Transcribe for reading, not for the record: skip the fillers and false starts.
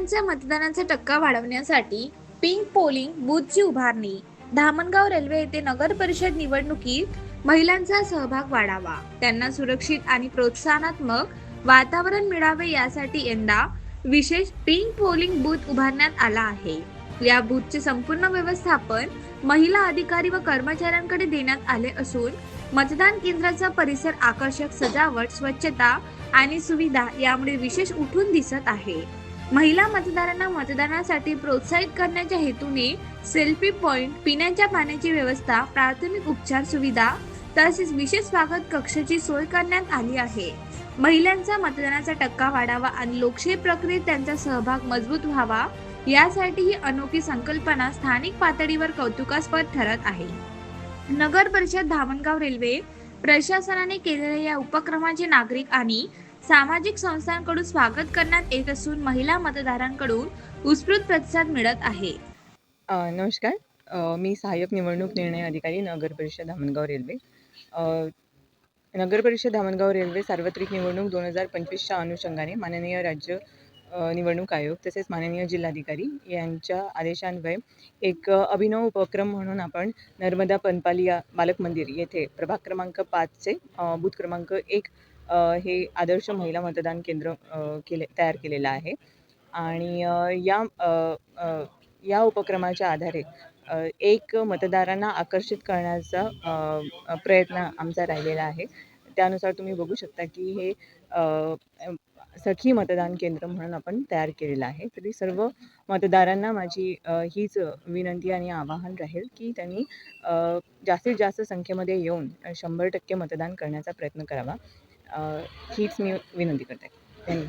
महिलांच्या मतदानाचा टक्का वाढवण्यासाठी पिंक पोलिंग बूथची उभारणी. धामणगाव रेल्वे येथे नगर परिषद निवडणुकीत महिलांचा सहभाग वाढावा, त्यांना सुरक्षित आणि प्रोत्साहनात्मक वातावरण मिळावे यासाठी यंदा विशेष पिंक पोलिंग बूथ उभारण्यात आला आहे. या बूथचे संपूर्ण व्यवस्थापन महिला अधिकारी व कर्मचाऱ्यांकडे देण्यात आले असून मतदान केंद्राचा परिसर आकर्षक सजावट, स्वच्छता आणि सुविधा यामुळे विशेष उठून दिसत आहे. महिला मतदारांना मतदानासाठी प्रोत्साहित करण्याच्या हेतूने सेल्फी पॉइंट, पिण्याच्या पाण्याची व्यवस्था, प्राथमिक उपचार सुविधा तसेच विशेष स्वागत कक्षाची सोय करण्यात आली आहे. महिलांचा मतदानाचा टक्का वाढावा आणि लोकशाही प्रक्रियेत त्यांचा सहभाग मजबूत व्हावा यासाठी ही अनोखी संकल्पना स्थानिक पातळीवर कौतुकास्पद ठरत आहे. नगर परिषद धामणगाव रेल्वे प्रशासनाने केलेल्या या उपक्रमाचे नागरिक आणि सामाजिक संस्थांकडून स्वागत करण्यात येत असून महिला मतदारांकडून उत्स्फूर्त प्रतिसाद मिळत आहे. नमस्कार. मी सहाय्यक निवडणूक निर्णय अधिकारी नगर परिषद धामणगाव रेल्वे. नगर परिषद धामणगाव रेल्वे सार्वत्रिक निवडणूक 2025च्या अनुषंगाने माननीय राज्य निवडणूक आयोग तसेच माननीय जिल्हाधिकारी यांच्या आदेशान्वये एक अभिनव उपक्रम म्हणून आपण नर्मदा पनपालिया बालक मंदिर येथे प्रभाग क्रमांक 5चे बूथ क्रमांक 1 हे आदर्श महिला मतदान केंद्र तयार केलेलं आहे. आणि या उपक्रमाच्या आधारे एक मतदारांना आकर्षित करण्याचा प्रयत्न आमचा राहिलेला आहे. त्यानुसार तुम्ही बघू शकता की हे सखी मतदान केंद्र म्हणून आपण तयार केलेलं आहे. तरी सर्व मतदारांना माझी हीच विनंती आणि आवाहन राहील की त्यांनी जास्तीत जास्त संख्येमध्ये येऊन 100% मतदान करण्याचा प्रयत्न करावा. हीच मी विनंती करते. धन्यवाद.